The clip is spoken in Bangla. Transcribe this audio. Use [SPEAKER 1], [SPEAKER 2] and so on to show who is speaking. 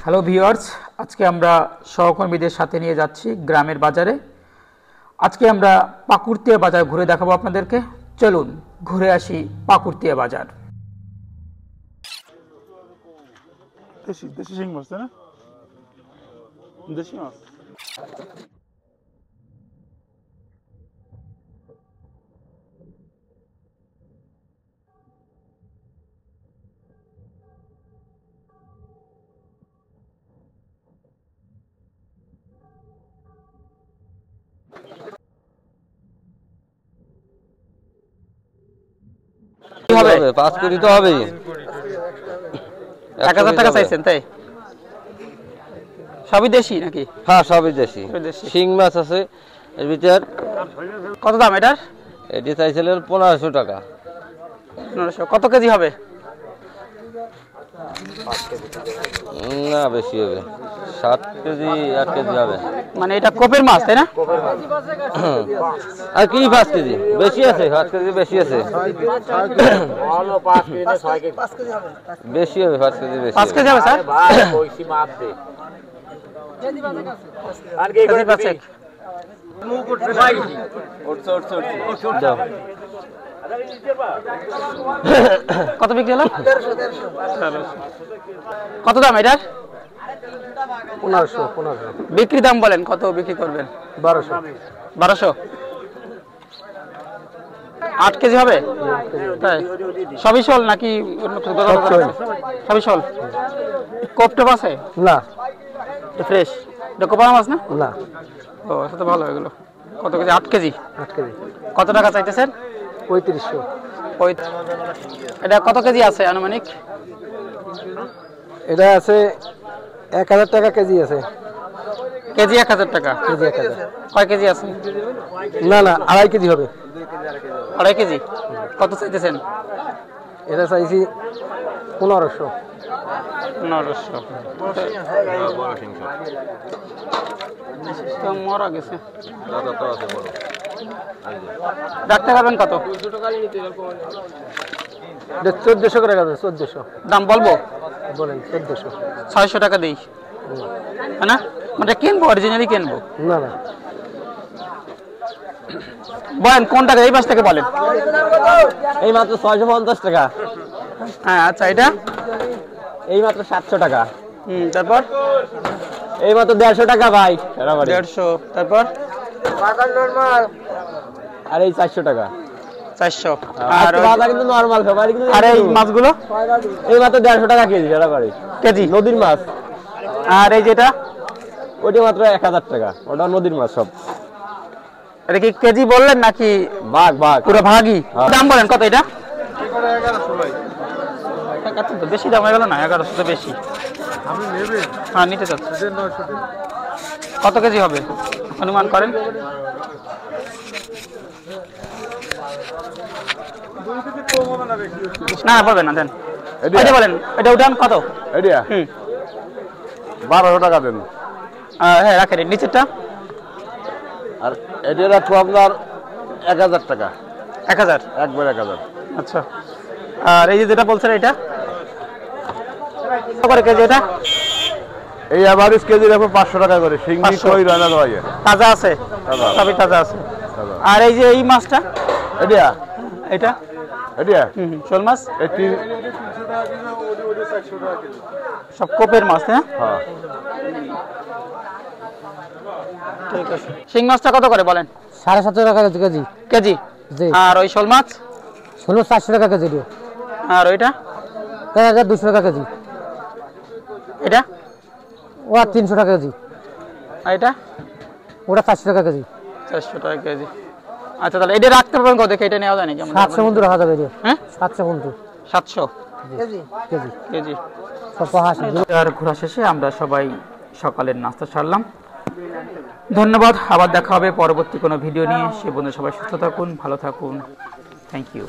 [SPEAKER 1] হ্যালো ভিউয়ার্স, আজকে আমরা সহকর্মীদের সাথে নিয়ে যাচ্ছি গ্রামের বাজারে। আজকে আমরা পাকুড়তিয়া বাজার ঘুরে দেখাবো আপনাদেরকে। চলুন ঘুরে আসি পাকুড়তিয়া বাজার।
[SPEAKER 2] দেশি দেশি শিং মাছ, তাই না? দেশি মাছ।
[SPEAKER 3] কি হবে? 5 কোটি তো হবেই।
[SPEAKER 1] 1000 টাকা চাইছেন তাই? সবই দেশি নাকি?
[SPEAKER 3] হ্যাঁ, সবই দেশি। শিং মাছ আছে এর ভিতর।
[SPEAKER 1] কত দাম এটার?
[SPEAKER 3] এটি চাইছিলেন 1500 টাকা।
[SPEAKER 1] 1500। কত কেজি হবে?
[SPEAKER 3] না, বেশি হবে। 7 কেজি 8 কেজি হবে।
[SPEAKER 1] মানে এটা কোপের মাছ তাই না?
[SPEAKER 3] আর কি 5 কেজি বেশি আছে? 5 কেজি বেশি আছে।
[SPEAKER 4] ভালো 5 কেজি না 6 কেজি? 5 কেজি হবে।
[SPEAKER 3] বেশি হবে, 5 কেজি বেশি।
[SPEAKER 1] 5 কেজি হবে স্যার?
[SPEAKER 4] ভাই কইছি মাপ দে। কেজি বাজে আছে। আর কি করে
[SPEAKER 1] বাজে?
[SPEAKER 4] মুখ উঠছে ভাই। উঠছে।
[SPEAKER 3] দাও।
[SPEAKER 1] কত বিক্রি হলো? 1300। কত দাম এটার?
[SPEAKER 2] 1500।
[SPEAKER 1] বিক্রি দাম বলেন, কত বিক্রি করবেন? 1200। 8 কেজি হবে তাই? সবই শোল নাকি অন্য কিছু? সবই শোল। কোপটপ আছে
[SPEAKER 2] না,
[SPEAKER 1] ফ্রেশ? এটা কোপা মাছ না?
[SPEAKER 2] না।
[SPEAKER 1] ও, সেটা তো ভালো এগুলো। কত কেজি? 8 কেজি।
[SPEAKER 2] 8 কেজি।
[SPEAKER 1] কত টাকা চাইতেছেন?
[SPEAKER 2] 3500।
[SPEAKER 1] এটা কত কেজি আছে আনুমানিক?
[SPEAKER 2] এটা আছে 1000 টাকা কেজি আছে।
[SPEAKER 1] কেজি 1000 টাকা?
[SPEAKER 2] কেজি 1000।
[SPEAKER 1] কয় কেজি আছে?
[SPEAKER 2] না, 2.5 কেজি হবে।
[SPEAKER 1] 2.5 কেজি। কত চাইতেছেন?
[SPEAKER 2] এটা চাইছি 1500।
[SPEAKER 1] 1500 তো মরা গেছে। ডাক্তার পাবেন কত?
[SPEAKER 2] এটা 1400 করে গেছে। 1400
[SPEAKER 1] দাম বলবো?
[SPEAKER 2] বলেন। 1400।
[SPEAKER 1] 600 টাকা দেই, হ্যাঁ না? মানে কিনবো, অরিজিনালি কিনবো।
[SPEAKER 2] না।
[SPEAKER 1] বলেন কোন টাকা? এই পাশ থেকে বলেন।
[SPEAKER 3] এই মাত্র 650 টাকা।
[SPEAKER 1] হ্যাঁ, আচ্ছা। এটা
[SPEAKER 3] এই মাত্র 700 টাকা।
[SPEAKER 1] তারপর
[SPEAKER 3] এই মাত্র 150 টাকা ভাই।
[SPEAKER 1] 150। তারপর
[SPEAKER 3] আর এই 400 টাকা।
[SPEAKER 1] 400।
[SPEAKER 3] আর বাজার কিন্তু নরমাল সবাই কিন্তু।
[SPEAKER 1] আর এই মাছগুলো?
[SPEAKER 3] এই মাত্র 150 টাকা কেজি। কেজি নদীর মাছ।
[SPEAKER 1] আর এই যেটা?
[SPEAKER 3] ওইটা মাত্র 1000 টাকা। ওটা নদীর মাছ সব।
[SPEAKER 1] এটা কি কেজি বললেন নাকি
[SPEAKER 3] ভাগ?
[SPEAKER 1] পুরো ভাগই। দাম বলেন কত এটা? তো বেশি দাম হয়ে গেল না? 1100 তো বেশি।
[SPEAKER 2] আপনি নেবেন?
[SPEAKER 1] হ্যাঁ, নিতে চাচ্ছি।
[SPEAKER 2] 900।
[SPEAKER 1] কত কেজি হবে অনুমান করেন? না, পাবে না। দেন এটা বলেন। এটা উঠান কত?
[SPEAKER 2] এটা 1200 টাকা দেন।
[SPEAKER 1] হ্যাঁ, রাখেন। নিচেরটা?
[SPEAKER 2] আর এটা রাখবো আপনার 1000 টাকা।
[SPEAKER 1] 1000?
[SPEAKER 2] একবার 1000।
[SPEAKER 1] আচ্ছা। আর এই যে যেটা বলছেন এটা কত করে কেজি? এটা
[SPEAKER 2] এই এভারেজ কেজি রাখবো 500 টাকা করে। শিংগি কই রানা ভাই
[SPEAKER 1] তাজা আছে? সবই তাজা আছে। আর এই যে এই মাছটা? এটা শোল মাছ? সব কোপের মাছ, হ্যাঁ? ঠিক আছে। শিং মাছটা কত করে বলেন?
[SPEAKER 5] 750 টাকা কেজি।
[SPEAKER 1] কেজি? আর ওই শোল মাছ?
[SPEAKER 5] 400 টাকা কেজি।
[SPEAKER 1] আর ওইটা?
[SPEAKER 5] 1200 টাকা কেজি।
[SPEAKER 1] এটা?
[SPEAKER 5] ও 300 টাকা কেজি।
[SPEAKER 1] আর এটা?
[SPEAKER 5] ওটা 400 টাকা কেজি।
[SPEAKER 1] 400 টাকা কেজি। আচ্ছা, তাহলে এটা রাখতে পারবেন কত? এটা নেওয়া যায় নাকি?
[SPEAKER 5] 700 বন্ধু রাখা যাবে।
[SPEAKER 1] হ্যাঁ,
[SPEAKER 5] 700 বন্ধু।
[SPEAKER 1] 700 কেজি। আর ঘোরা শেষে আমরা সবাই সকালের নাস্তা সারলাম। ধন্যবাদ। আবার দেখা হবে পরবর্তী কোনো ভিডিও নিয়ে। সে পর্যন্ত সবাই সুস্থ থাকুন, ভালো থাকুন। Thank you.